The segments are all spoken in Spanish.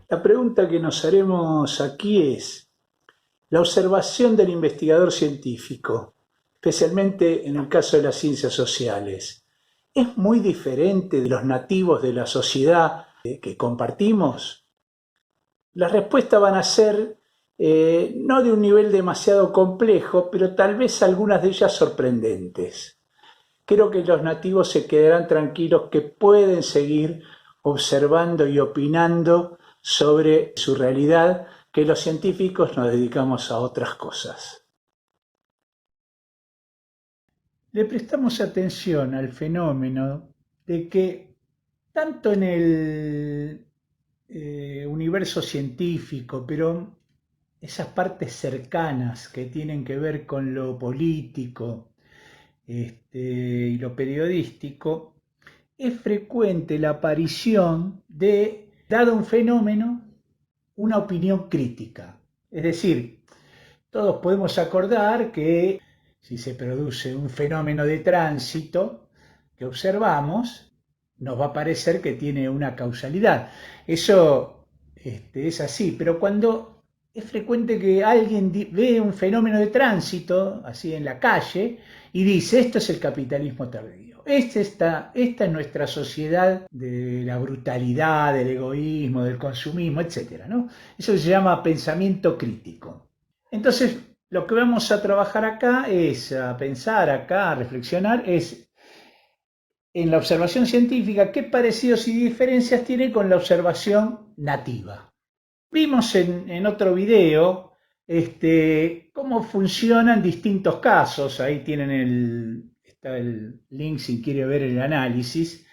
La pregunta que nos haremos aquí es, la observación del investigador científico, especialmente en el caso de las ciencias sociales, ¿es muy diferente de los nativos de la sociedad que compartimos? Las respuestas van a ser no de un nivel demasiado complejo, pero tal vez algunas de ellas sorprendentes. Creo que los nativos se quedarán tranquilos que pueden seguir observando y opinando sobre su realidad, que los científicos nos dedicamos a otras cosas. Le prestamos atención al fenómeno de que tanto en el universo científico, pero esas partes cercanas que tienen que ver con lo político y lo periodístico, es frecuente la aparición de, dado un fenómeno, una opinión crítica. Es decir, todos podemos acordar que si se produce un fenómeno de tránsito que observamos, nos va a parecer que tiene una causalidad. Eso es así, pero cuando es frecuente que alguien ve un fenómeno de tránsito, así en la calle, y dice, esto es el capitalismo tardío. Esta es nuestra sociedad de la brutalidad, del egoísmo, del consumismo, etcétera, ¿no? Eso se llama pensamiento crítico. Entonces, lo que vamos a trabajar acá es, a pensar acá, a reflexionar, es en la observación científica qué parecidos y diferencias tiene con la observación nativa. Vimos en otro video cómo funcionan distintos casos, ahí tienen está el link si quiere ver el análisis,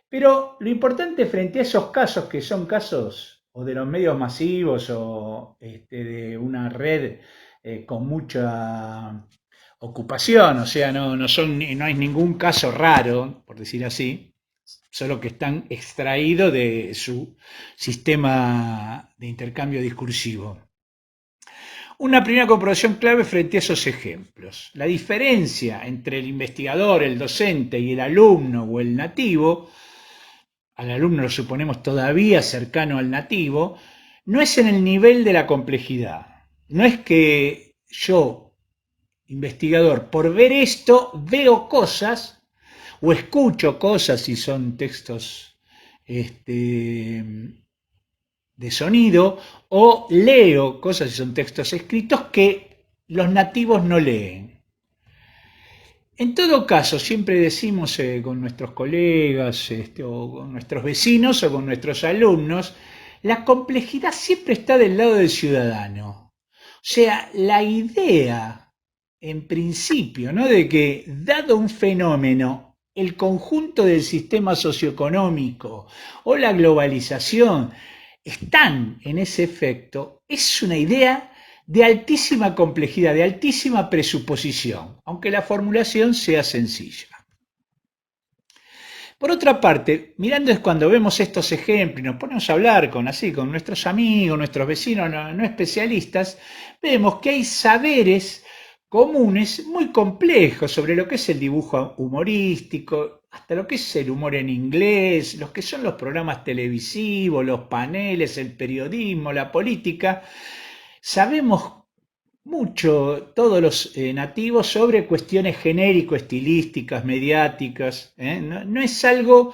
pero lo importante frente a esos casos, que son casos o de los medios masivos o de una red con mucha ocupación, o sea, no hay ningún caso raro, por decir así, solo que están extraídos de su sistema de intercambio discursivo. Una primera comprobación clave frente a esos ejemplos. La diferencia entre el investigador, el docente y el alumno o el nativo, al alumno lo suponemos todavía cercano al nativo, no es en el nivel de la complejidad. No es que yo, investigador, por ver esto, veo cosas o escucho cosas si son textos de sonido, o leo cosas si son textos escritos que los nativos no leen. En todo caso, siempre decimos con nuestros colegas o con nuestros vecinos o con nuestros alumnos, la complejidad siempre está del lado del ciudadano. O sea, la idea, en principio, ¿no?, de que dado un fenómeno, el conjunto del sistema socioeconómico o la globalización están en ese efecto, es una idea de altísima complejidad, de altísima presuposición, aunque la formulación sea sencilla. Por otra parte, mirando es cuando vemos estos ejemplos y nos ponemos a hablar con nuestros amigos, nuestros vecinos no especialistas, vemos que hay saberes comunes muy complejos sobre lo que es el dibujo humorístico, hasta lo que es el humor en inglés, los que son los programas televisivos, los paneles, el periodismo, la política. Sabemos mucho todos los nativos sobre cuestiones genérico-estilísticas, mediáticas. No es algo,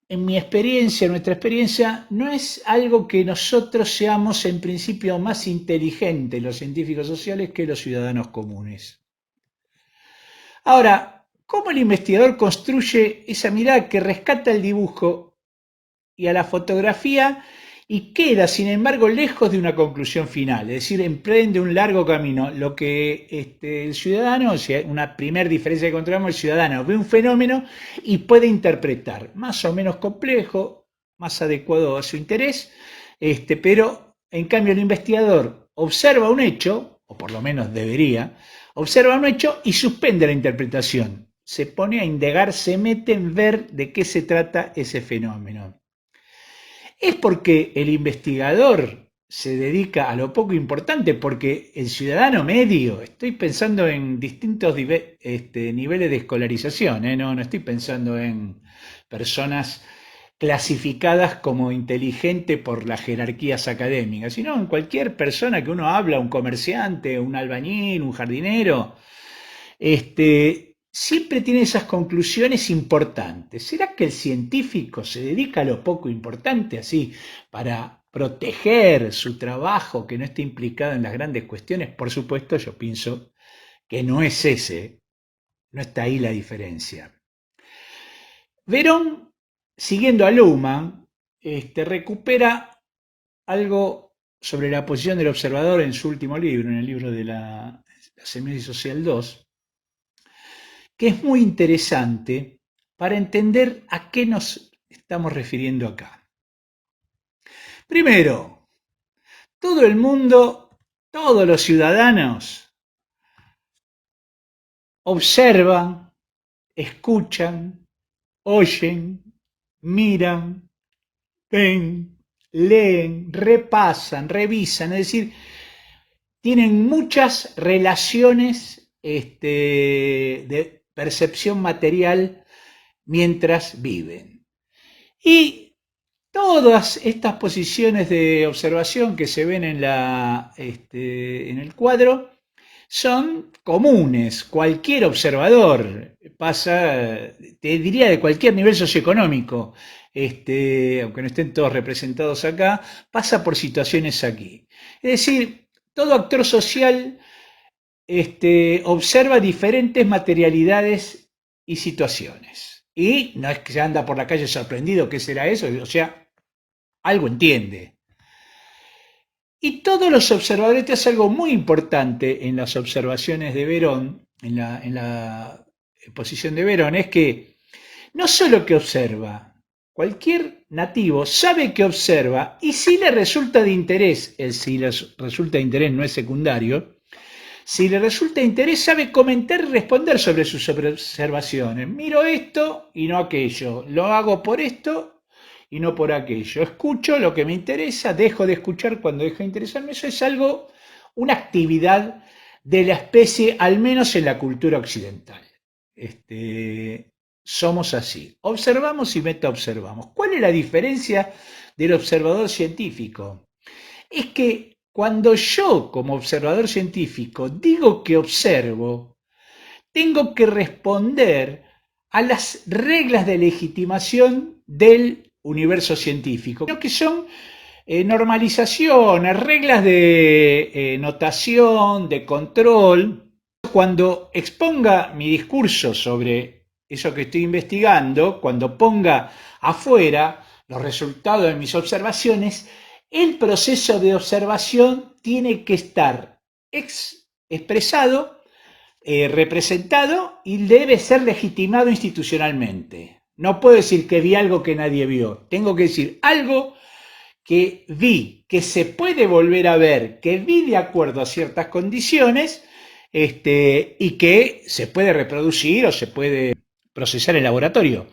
en mi experiencia, en nuestra experiencia, no es algo que nosotros seamos en principio más inteligentes, los científicos sociales, que los ciudadanos comunes. Ahora, ¿cómo el investigador construye esa mirada que rescata el dibujo y a la fotografía y queda, sin embargo, lejos de una conclusión final? Es decir, emprende un largo camino. Lo que el ciudadano, o sea, una primera diferencia que encontramos, el ciudadano ve un fenómeno y puede interpretar, más o menos complejo, más adecuado a su interés, pero en cambio el investigador observa un hecho, o por lo menos debería, observa un hecho y suspende la interpretación. Se pone a indagar, se mete en ver de qué se trata ese fenómeno. Es porque el investigador se dedica a lo poco importante, porque el ciudadano medio, estoy pensando en distintos niveles de escolarización, no estoy pensando en personas clasificadas como inteligente por las jerarquías académicas, sino en cualquier persona que uno habla, un comerciante, un albañil, un jardinero, siempre tiene esas conclusiones importantes. ¿Será que el científico se dedica a lo poco importante así para proteger su trabajo que no esté implicado en las grandes cuestiones? Por supuesto, yo pienso que no es ese, no está ahí la diferencia. Verón, siguiendo a Luhmann, recupera algo sobre la posición del observador en su último libro, en el libro de la Semiosis Social 2, que es muy interesante para entender a qué nos estamos refiriendo acá. Primero, todo el mundo, todos los ciudadanos observan, escuchan, oyen, miran, ven, leen, repasan, revisan, es decir, tienen muchas relaciones de percepción material mientras viven. Y todas estas posiciones de observación que se ven en el cuadro son comunes. Cualquier observador pasa, te diría de cualquier nivel socioeconómico, aunque no estén todos representados acá, pasa por situaciones aquí. Es decir, todo actor social observa diferentes materialidades y situaciones. Y no es que se anda por la calle sorprendido, ¿qué será eso? O sea, algo entiende. Y todos los observadores, esto es algo muy importante en las observaciones de Verón, en la exposición de Verón, es que no solo que observa, cualquier nativo sabe que observa y si le resulta de interés, si le resulta de interés no es secundario, si le resulta de interés sabe comentar y responder sobre sus observaciones. Miro esto y no aquello, lo hago por esto y no por aquello. Escucho lo que me interesa, dejo de escuchar cuando deja de interesarme. Eso es algo, una actividad de la especie, al menos en la cultura occidental. Somos así. Observamos y metaobservamos. ¿Cuál es la diferencia del observador científico? Es que cuando yo, como observador científico, digo que observo, tengo que responder a las reglas de legitimación del universo científico, que son normalizaciones, reglas de notación, de control. Cuando exponga mi discurso sobre eso que estoy investigando, cuando ponga afuera los resultados de mis observaciones, el proceso de observación tiene que estar expresado, representado y debe ser legitimado institucionalmente. No puedo decir que vi algo que nadie vio, tengo que decir algo que vi, que se puede volver a ver, que vi de acuerdo a ciertas condiciones y que se puede reproducir o se puede procesar en laboratorio.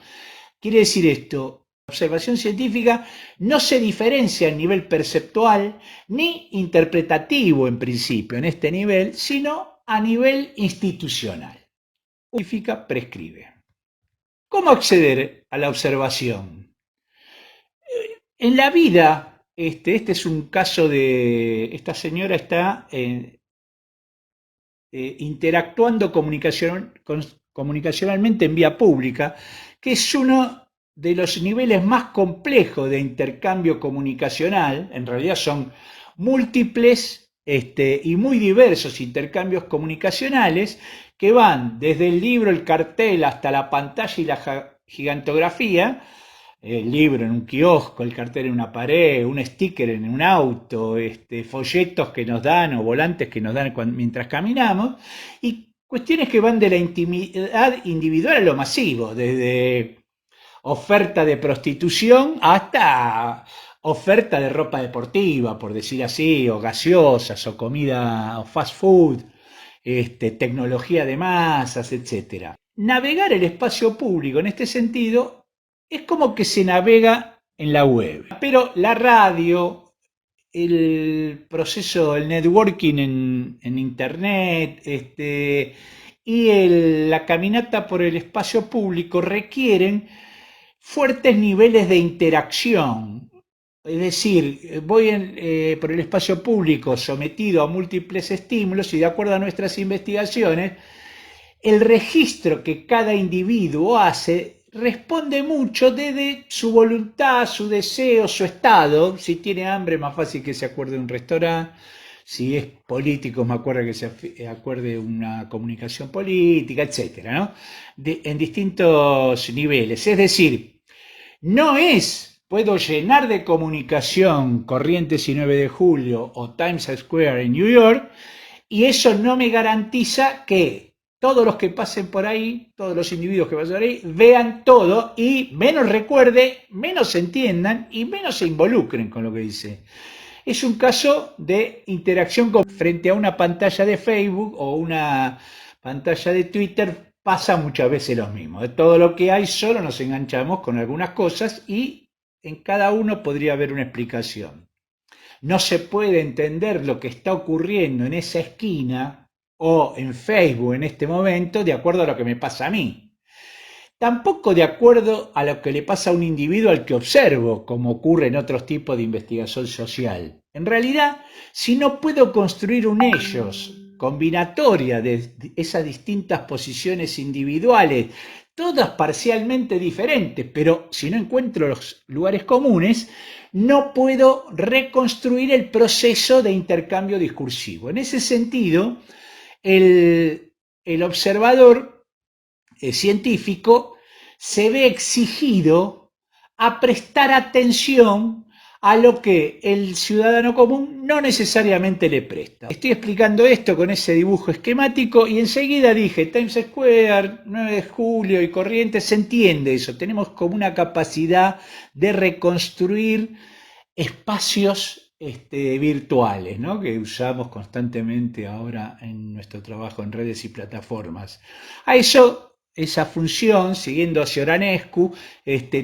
Quiere decir esto, la observación científica no se diferencia a nivel perceptual ni interpretativo en principio en este nivel, sino a nivel institucional. Científica prescribe. ¿Cómo acceder a la observación? En la vida, este es un caso de, esta señora está interactuando comunicacionalmente en vía pública, que es uno de los niveles más complejos de intercambio comunicacional. En realidad son múltiples y muy diversos intercambios comunicacionales que van desde el libro, el cartel, hasta la pantalla y la gigantografía, el libro en un kiosco, el cartel en una pared, un sticker en un auto, folletos que nos dan o volantes que nos dan mientras caminamos, y cuestiones que van de la intimidad individual a lo masivo, desde oferta de prostitución hasta oferta de ropa deportiva, por decir así, o gaseosas, o comida, o fast food, tecnología de masas, etc. Navegar el espacio público en este sentido es como que se navega en la web. Pero la radio, el proceso, el networking en internet, y la caminata por el espacio público requieren fuertes niveles de interacción. Es decir, voy por el espacio público sometido a múltiples estímulos y de acuerdo a nuestras investigaciones, el registro que cada individuo hace responde mucho desde su voluntad, su deseo, su estado. Si tiene hambre, más fácil que se acuerde de un restaurante. Si es político, me acuerdo que se acuerde de una comunicación política, etcétera, ¿no? En distintos niveles. Es decir, no es, puedo llenar de comunicación Corrientes y 9 de Julio o Times Square en New York, y eso no me garantiza que todos los que pasen por ahí, todos los individuos que pasen por ahí, vean todo y menos recuerden, menos entiendan y menos se involucren con lo que dice. Es un caso de interacción frente a una pantalla de Facebook o una pantalla de Twitter, pasa muchas veces lo mismo. De todo lo que hay, solo nos enganchamos con algunas cosas y en cada uno podría haber una explicación. No se puede entender lo que está ocurriendo en esa esquina o en Facebook en este momento de acuerdo a lo que me pasa a mí. Tampoco de acuerdo a lo que le pasa a un individuo al que observo, como ocurre en otros tipos de investigación social. En realidad, si no puedo construir un ellos combinatoria de esas distintas posiciones individuales, todas parcialmente diferentes, pero si no encuentro los lugares comunes, no puedo reconstruir el proceso de intercambio discursivo. En ese sentido, el observador científico se ve exigido a prestar atención a lo que el ciudadano común no necesariamente le presta. Estoy explicando esto con ese dibujo esquemático y enseguida dije Times Square, 9 de Julio y Corrientes, se entiende eso, tenemos como una capacidad de reconstruir espacios virtuales, ¿no? Que usamos constantemente ahora en nuestro trabajo en redes y plataformas. A eso, esa función, siguiendo a Cioranescu,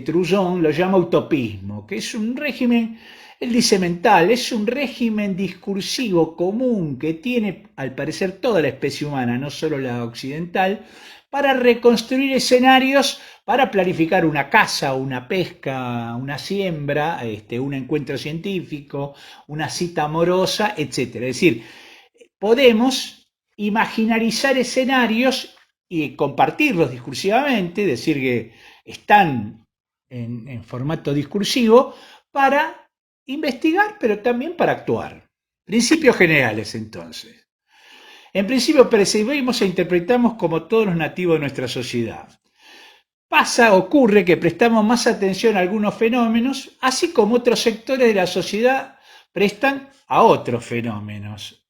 Trullón lo llama utopismo, que es un régimen, él dice mental, es un régimen discursivo común que tiene, al parecer, toda la especie humana, no solo la occidental, para reconstruir escenarios, para planificar una caza, una pesca, una siembra, un encuentro científico, una cita amorosa, etc. Es decir, podemos imaginarizar escenarios y compartirlos discursivamente, decir que están en formato discursivo para investigar, pero también para actuar. Principios generales, entonces. En principio percibimos e interpretamos como todos los nativos de nuestra sociedad. Ocurre que prestamos más atención a algunos fenómenos, así como otros sectores de la sociedad prestan a otros fenómenos.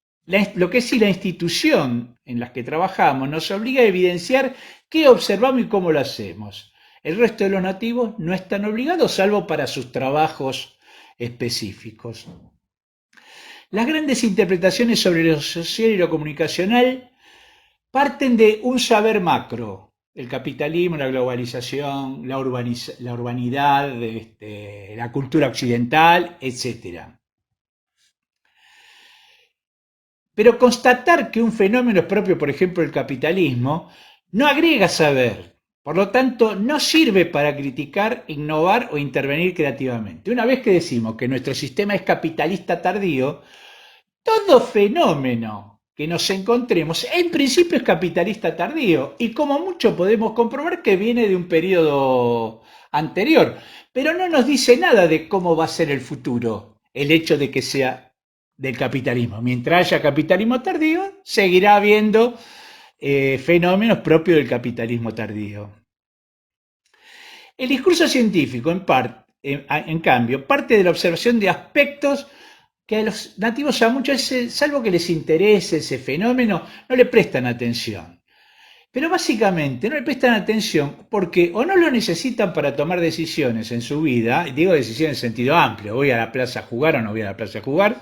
Lo que sí la institución en la que trabajamos nos obliga a evidenciar qué observamos y cómo lo hacemos. El resto de los nativos no están obligados, salvo para sus trabajos específicos. Las grandes interpretaciones sobre lo social y lo comunicacional parten de un saber macro, el capitalismo, la globalización, la urbanidad, la cultura occidental, etc. Pero constatar que un fenómeno es propio, por ejemplo, del capitalismo, no agrega saber. Por lo tanto, no sirve para criticar, innovar o intervenir creativamente. Una vez que decimos que nuestro sistema es capitalista tardío, todo fenómeno que nos encontremos en principio es capitalista tardío y como mucho podemos comprobar que viene de un periodo anterior, pero no nos dice nada de cómo va a ser el futuro, el hecho de que sea del capitalismo. Mientras haya capitalismo tardío, seguirá habiendo fenómenos propios del capitalismo tardío. El discurso científico, en cambio, parte de la observación de aspectos que a los nativos a muchas veces, salvo que les interese ese fenómeno, no le prestan atención. Pero básicamente no le prestan atención porque o no lo necesitan para tomar decisiones en su vida, digo decisiones en sentido amplio, voy a la plaza a jugar o no voy a la plaza a jugar,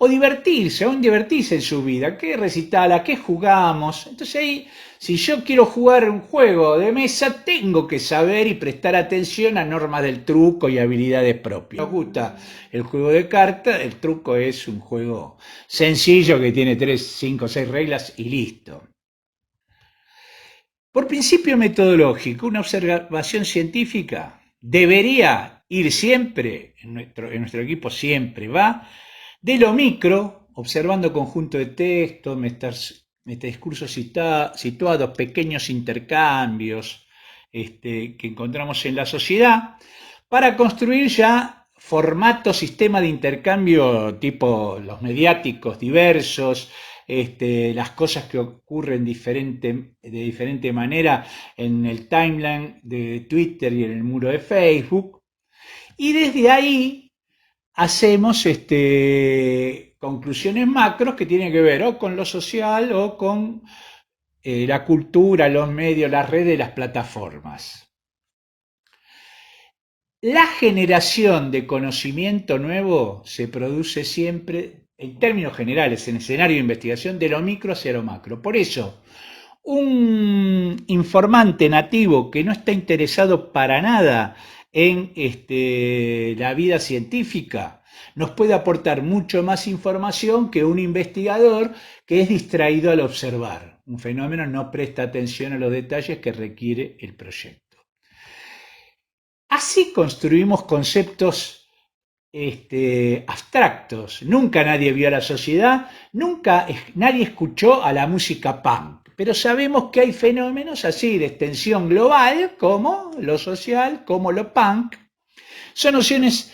o divertirse en su vida, qué recital, a qué jugamos. Entonces ahí, si yo quiero jugar un juego de mesa, tengo que saber y prestar atención a normas del truco y habilidades propias. Nos gusta el juego de cartas, el truco es un juego sencillo que tiene 3, 5, 6 reglas y listo. Por principio metodológico, una observación científica debería ir siempre, en nuestro equipo siempre va, de lo micro, observando conjunto de textos, metadiscursos situados, pequeños intercambios que encontramos en la sociedad, para construir ya formatos, sistema de intercambio tipo los mediáticos diversos, las cosas que ocurren de diferente manera en el timeline de Twitter y en el muro de Facebook. Y desde ahí hacemos conclusiones macros que tienen que ver o con lo social o con la cultura, los medios, las redes, las plataformas. La generación de conocimiento nuevo se produce siempre, en términos generales, en escenario de investigación, de lo micro hacia lo macro. Por eso, un informante nativo que no está interesado para nada en la vida científica nos puede aportar mucho más información que un investigador que es distraído al observar. Un fenómeno no presta atención a los detalles que requiere el proyecto. Así construimos conceptos abstractos. Nunca nadie vio a la sociedad, nunca nadie escuchó a la música punk, pero sabemos que hay fenómenos así de extensión global, como lo social, como lo punk. Son nociones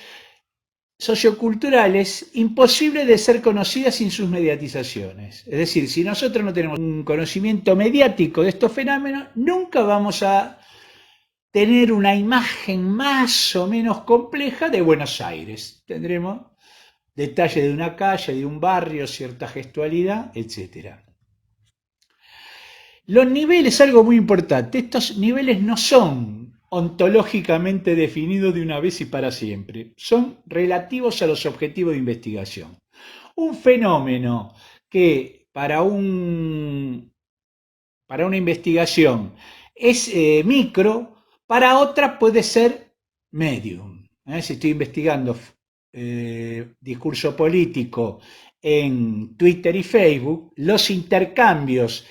socioculturales imposibles de ser conocidas sin sus mediatizaciones. Es decir, si nosotros no tenemos un conocimiento mediático de estos fenómenos, nunca vamos a tener una imagen más o menos compleja de Buenos Aires. Tendremos detalles de una calle, de un barrio, cierta gestualidad, etc. Los niveles, algo muy importante, estos niveles no son ontológicamente definidos de una vez y para siempre, son relativos a los objetivos de investigación. Un fenómeno que para una investigación es micro, para otra puede ser medium. Si estoy investigando discurso político en Twitter y Facebook, los intercambios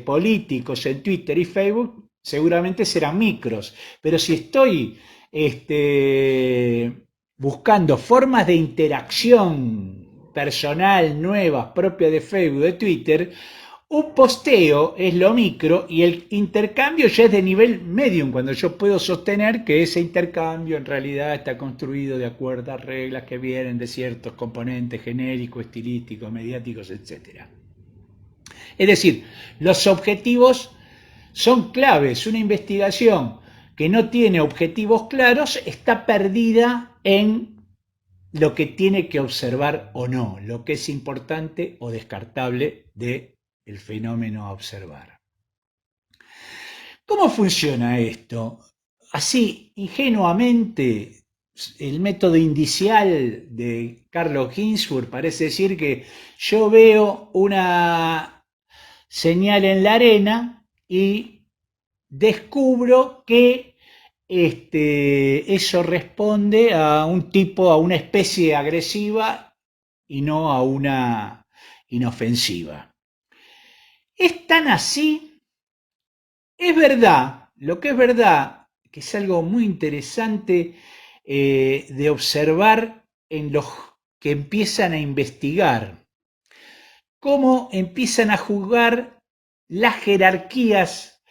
políticos en Twitter y Facebook seguramente serán micros. Pero si estoy buscando formas de interacción personal nuevas propias de Facebook, de Twitter, un posteo es lo micro y el intercambio ya es de nivel medium, cuando yo puedo sostener que ese intercambio en realidad está construido de acuerdo a reglas que vienen de ciertos componentes genéricos, estilísticos, mediáticos, etc. Es decir, los objetivos son claves. Una investigación que no tiene objetivos claros está perdida en lo que tiene que observar o no, lo que es importante o descartable de el fenómeno a observar. ¿Cómo funciona esto? Así, ingenuamente, el método indicial de Carlos Ginzburg parece decir que yo veo una señal en la arena y descubro que eso responde a un tipo, a una especie agresiva y no a una inofensiva. Es tan así, es verdad, lo que es verdad, que es algo muy interesante de observar en los que empiezan a investigar, cómo empiezan a jugar las jerarquías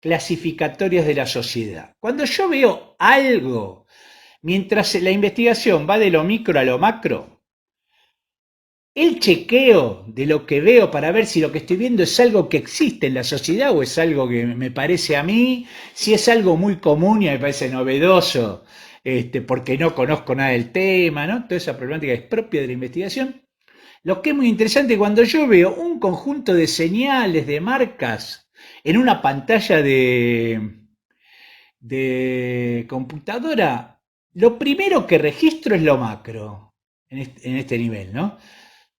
clasificatorias de la sociedad. Cuando yo veo algo, mientras la investigación va de lo micro a lo macro, el chequeo de lo que veo para ver si lo que estoy viendo es algo que existe en la sociedad o es algo que me parece a mí, si es algo muy común y me parece novedoso, porque no conozco nada del tema, ¿no? Toda esa problemática es propia de la investigación. Lo que es muy interesante, cuando yo veo un conjunto de señales, de marcas, en una pantalla de computadora, lo primero que registro es lo macro, en este nivel, ¿no?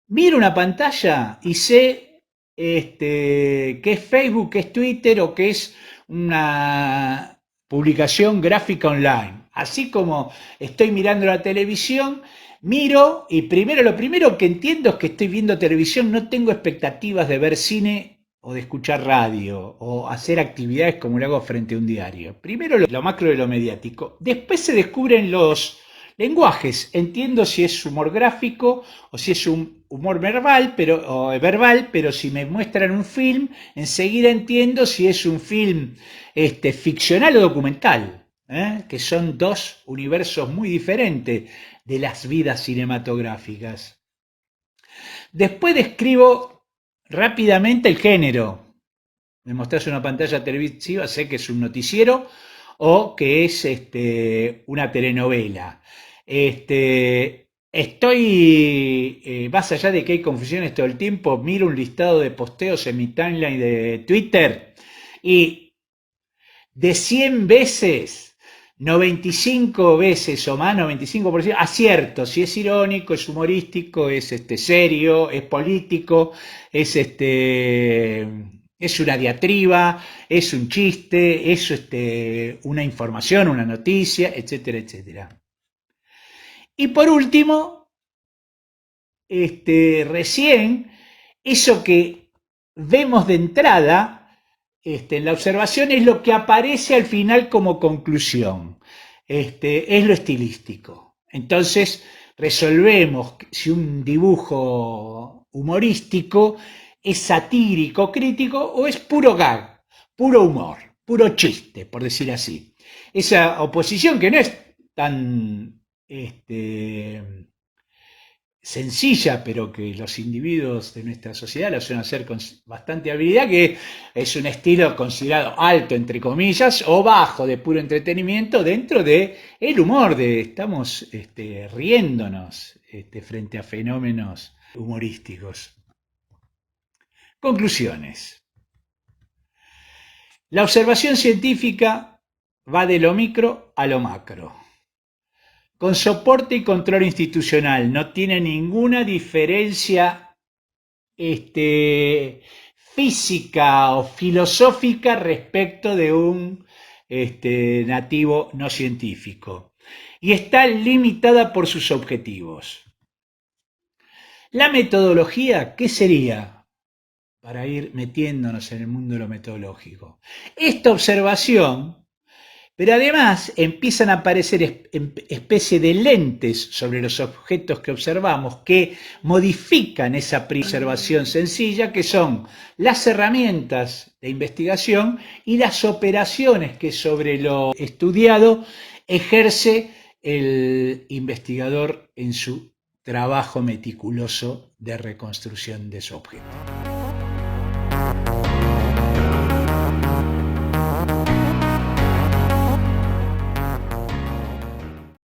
Miro una pantalla y sé qué es Facebook, qué es Twitter o qué es una publicación gráfica online. Así como estoy mirando la televisión, miro y lo primero que entiendo es que estoy viendo televisión, no tengo expectativas de ver cine o de escuchar radio o hacer actividades como lo hago frente a un diario. Primero lo macro de lo mediático, después se descubren los lenguajes. Entiendo si es humor gráfico o si es un humor verbal, pero si me muestran un film, enseguida entiendo si es un film ficcional o documental, que son dos universos muy diferentes de las vidas cinematográficas. Después describo rápidamente el género. Me mostrás una pantalla televisiva, sé que es un noticiero o que es una telenovela. Más allá de que hay confusiones todo el tiempo, miro un listado de posteos en mi timeline de Twitter y de 100 veces, 95 veces o más, 95%, acierto, si es irónico, es humorístico, es serio, es político, es es una diatriba, es un chiste, es una información, una noticia, etcétera, etcétera. Y por último, recién, eso que vemos de entrada en la observación es lo que aparece al final como conclusión, es lo estilístico. Entonces resolvemos si un dibujo humorístico es satírico, crítico o es puro gag, puro humor, puro chiste, por decir así. Esa oposición que no es tan sencilla, pero que los individuos de nuestra sociedad la suelen hacer con bastante habilidad, que es un estilo considerado alto, entre comillas, o bajo, de puro entretenimiento, dentro de el humor, de estamos riéndonos frente a fenómenos humorísticos. Conclusiones. La observación científica va de lo micro a lo macro, con soporte y control institucional, no tiene ninguna diferencia física o filosófica respecto de un nativo no científico, y está limitada por sus objetivos. La metodología, ¿qué sería? Para ir metiéndonos en el mundo de lo metodológico. Esta observación, pero además empiezan a aparecer especie de lentes sobre los objetos que observamos que modifican esa observación sencilla, que son las herramientas de investigación y las operaciones que sobre lo estudiado ejerce el investigador en su trabajo meticuloso de reconstrucción de su objeto.